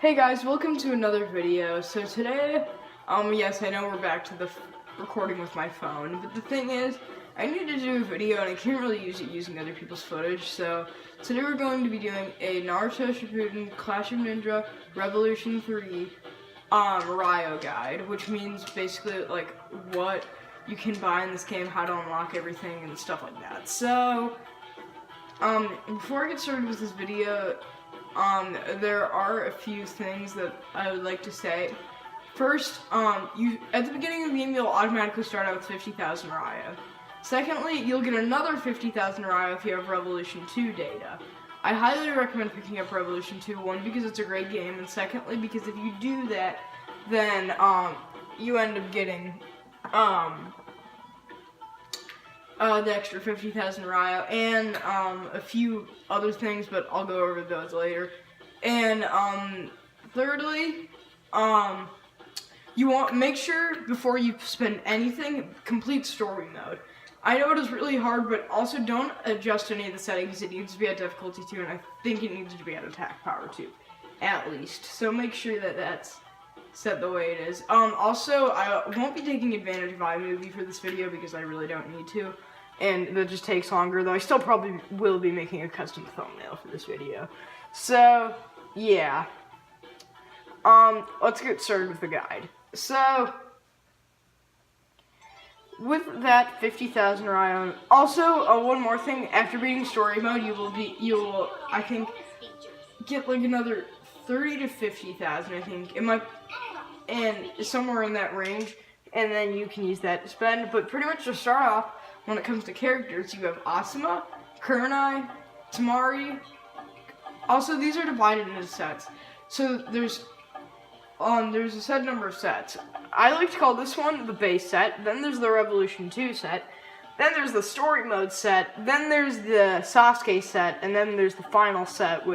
Hey guys, welcome to another video. So today, yes, I know we're back to the recording with my phone, but the thing is, I need to do a video and I can't really use it using other people's footage, so today we're going to be doing a Naruto Shippuden Clash of Ninja Revolution 3 Ryo guide, which means basically like what you can buy in this game, how to unlock everything and stuff like that. So, before I get started with this video, there are a few things that I would like to say. First, you at the beginning of the game, you'll automatically start out with 50,000 Ryo. Secondly, you'll get another 50,000 Ryo if you have Revolution 2 data. I highly recommend picking up Revolution 2, one, because it's a great game, and secondly, because if you do that, then, you end up getting, the extra 50,000 Ryo, and, a few other things, but I'll go over those later. And, thirdly, you want to make sure, before you spend anything, complete story mode. I know it is really hard, but also don't adjust any of the settings. It needs to be at difficulty 2, and I think it needs to be at attack power 2, at least. So make sure that that's set the way it is. Also, I won't be taking advantage of iMovie for this video because I really don't need to, and that just takes longer, though I still probably will be making a custom thumbnail for this video. So, yeah. Let's get started with the guide. So, with that 50,000 Ryo, also, one more thing, after beating story mode, you will, I think, get like another 30 to 50,000, I think. It might, and somewhere in that range, and then you can use that to spend. But pretty much to start off, when it comes to characters, you have Asuma, Kurenai, Temari. Also, these are divided into sets. So there's a set number of sets. I like to call this one the base set, then there's the Revolution 2 set, then there's the story mode set, then there's the Sasuke set, and then there's the final set,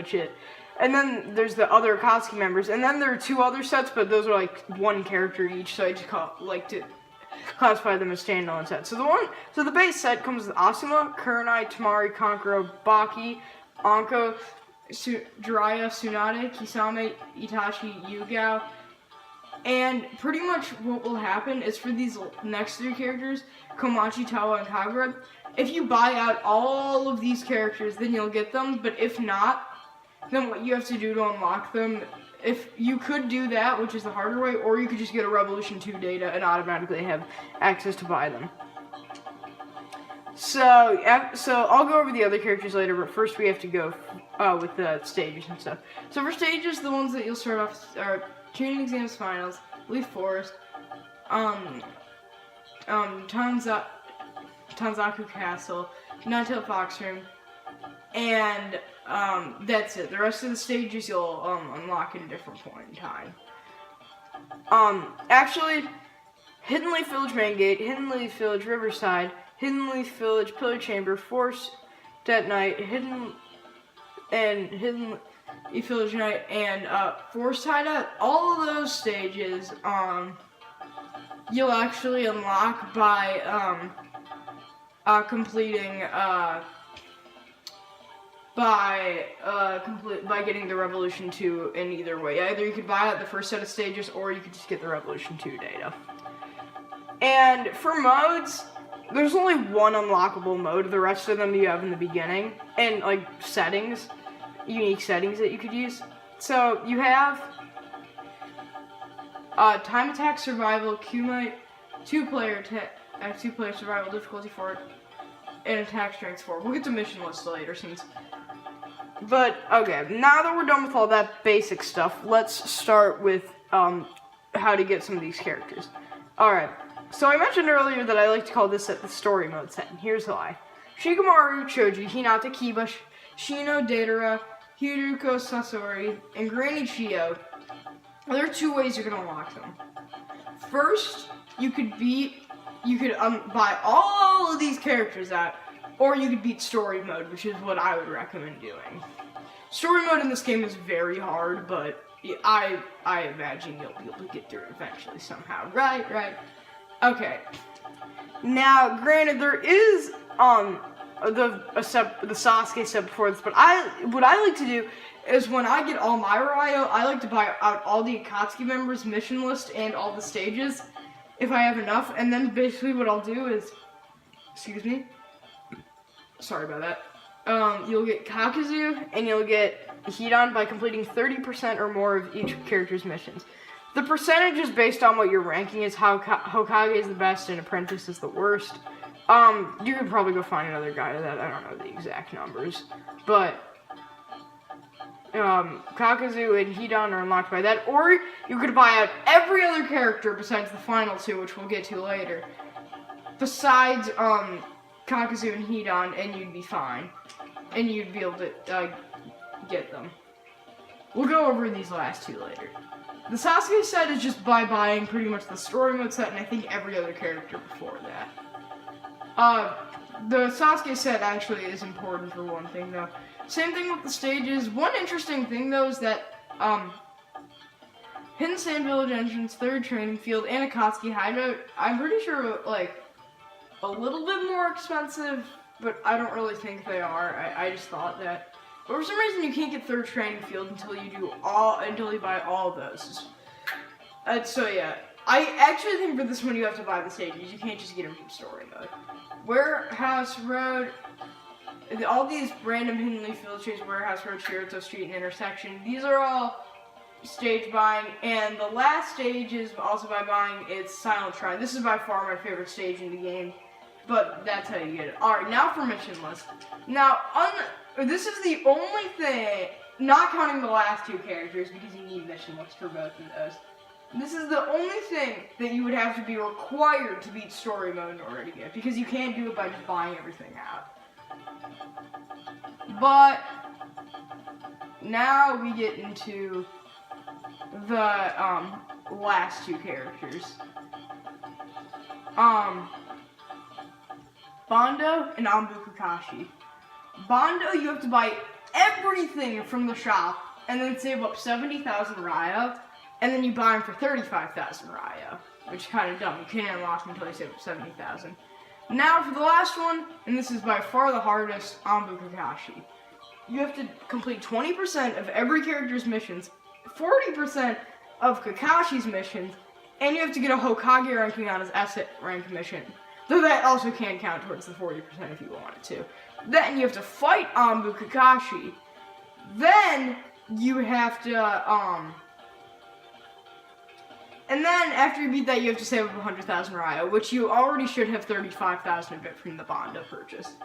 and then there's the other Akatsuki members, and then there are two other sets, but those are like one character each, so I just like to classify them as standalone sets. So the base set comes with Asuma, Kurenai, Temari, Kankuro, Baki, Anko, Jiraiya, Tsunade, Kisame, Itachi, Yugao. And pretty much what will happen is for these next three characters, Komachi, Tawa, and Kagura, if you buy out all of these characters, then you'll get them, but if not, then what you have to do to unlock them, if you could do that, which is the harder way, or you could just get a Revolution 2 data and automatically have access to buy them. So I'll go over the other characters later, but first we have to go with the stages and stuff. So for stages, the ones that you'll start off are Training Exams Finals, Leaf Forest, Tanzaku Castle, Nine-Tailed Fox Room, and that's it. The rest of the stages you'll unlock at a different point in time. Actually, Hidden Leaf Village Main Gate, Hidden Leaf Village Riverside, Hidden Leaf Village Pillar Chamber, Forest at Night, Hidden Leaf Village Night, and Forest Hideout. All of those stages, you'll actually unlock by completing by getting the Revolution 2 in either way. Either you could buy out the first set of stages, or you could just get the Revolution 2 data. And for modes, there's only one unlockable mode. The rest of them you have in the beginning, and like settings, unique settings that you could use. So you have time attack survival, Kumite, two-player survival, difficulty 4, and attack strength 4. We'll get to mission list later, But okay, now that we're done with all that basic stuff, let's start with how to get some of these characters. All right. So I mentioned earlier that I like to call this set the story mode set, and here's why. Shikamaru, Choji, Hinata, Kiba, Shino, Deidara, Hiruko, Sasori, and Granny Chio. There are two ways you can unlock them. First, you could buy all of these characters out, or you could beat story mode, which is what I would recommend doing. Story mode in this game is very hard, but I imagine you'll be able to get through it eventually somehow. Right. Okay. Now, granted, there is the Sasuke set before this, but what I like to do is when I get all my Ryo, I like to buy out all the Akatsuki members' mission list and all the stages, if I have enough. And then basically what I'll do is, excuse me, sorry about that. You'll get Kakuzu and you'll get Hidan by completing 30% or more of each character's missions. The percentage is based on what your ranking is, how Hokage is the best and Apprentice is the worst. You could probably go find another guide of that, I don't know the exact numbers. But, Kakuzu and Hidan are unlocked by that, or you could buy out every other character besides the final two, which we'll get to later. Besides, Kakuzu and Hidan, and you'd be fine. And you'd be able to, get them. We'll go over these last two later. The Sasuke set is just by buying pretty much the story mode set and I think every other character before that. The Sasuke set actually is important for one thing though. Same thing with the stages. One interesting thing though is that, Hidden Sand Village entrance, third training field, and Akatsuki hideout, I'm pretty sure, like, a little bit more expensive, but I don't really think they are. I just thought that. But for some reason, you can't get third training field until you buy all of those. So yeah, I actually think for this one you have to buy the stages. You can't just get them from story mode. Warehouse Road, all these random Hidden Leaf Field Chase, Warehouse Road, Shirato Street, and Intersection. These are all stage buying, and the last stage is also by buying. It's Silent Shrine. This is by far my favorite stage in the game. But that's how you get it. Alright, now for mission list. Now, this is the only thing, not counting the last two characters, because you need mission lists for both of those. This is the only thing that you would have to be required to beat story mode in order to get, because you can't do it by just buying everything out. But, now we get into the, last two characters. Bondo and Anbu Kakashi. Bondo, you have to buy everything from the shop, and then save up 70,000 Ryo, and then you buy them for 35,000 Ryo, which is kind of dumb. You can't unlock them until you save up 70,000. Now for the last one, and this is by far the hardest, Anbu Kakashi. You have to complete 20% of every character's missions, 40% of Kakashi's missions, and you have to get a Hokage ranking on his S rank mission. Though that also can count towards the 40% if you wanted to. Then you have to fight Anbu Kakashi. Then you have to, and then after you beat that, you have to save up 100,000 Ryo, which you already should have 35,000 of it from the Bondo purchase.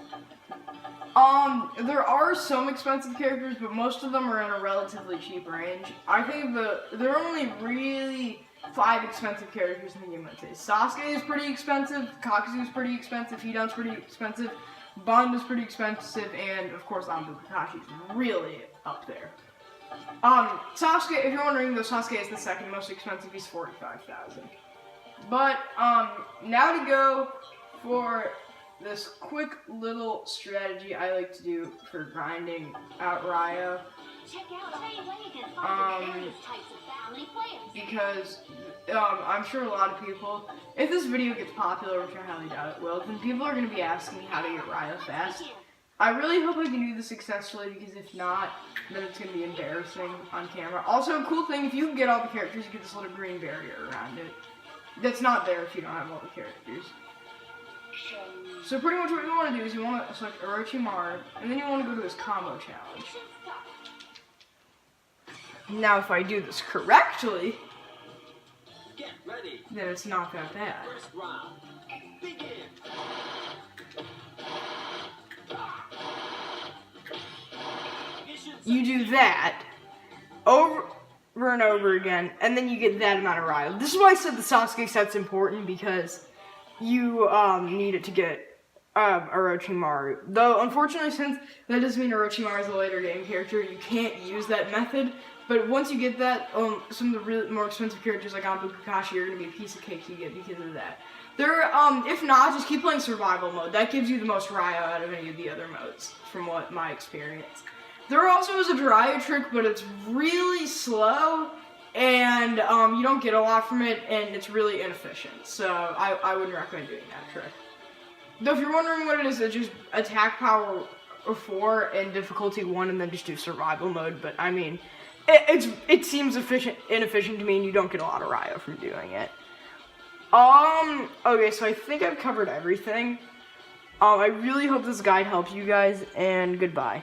There are some expensive characters, but most of them are in a relatively cheap range. I think there are only really 5 expensive characters in the game, I'd say. Sasuke is pretty expensive, Kakuzu is pretty expensive, Hidan's pretty expensive, Bondo's pretty expensive, and of course Anbu Kakashi is really up there. Sasuke, if you're wondering though, Sasuke is the second most expensive, he's 45,000. But, now to go for this quick little strategy I like to do for grinding out Ryo. Because I'm sure a lot of people, if this video gets popular, which I highly doubt it will, then people are going to be asking me how to get Ryo fast. I really hope I can do this successfully, because if not, then it's going to be embarrassing on camera. Also, a cool thing, if you can get all the characters, you get this little green barrier around it. That's not there if you don't have all the characters. So pretty much what you want to do is you want to select Orochimaru, and then you want to go to his combo challenge. Now if I do this correctly, then it's not that bad. You do that over and over again, and then you get that amount of Ryo. This is why I said the Sasuke set's important, because you need it to get Orochimaru. Though, unfortunately, since that doesn't mean Orochimaru is a later game character, you can't use that method. But once you get that, some of the really more expensive characters like Anbu Kakashi are going to be a piece of cake to get because of that. If not, just keep playing survival mode. That gives you the most Ryo out of any of the other modes, from what my experience. There also is a Jiraiya trick, but it's really slow, and you don't get a lot from it, and it's really inefficient. So I wouldn't recommend doing that trick. Though if you're wondering what it is, it's just attack power or 4 and difficulty 1, and then just do survival mode. But I mean, it seems inefficient to me, and you don't get a lot of Ryo from doing it. Okay, so I think I've covered everything. I really hope this guide helps you guys, and goodbye.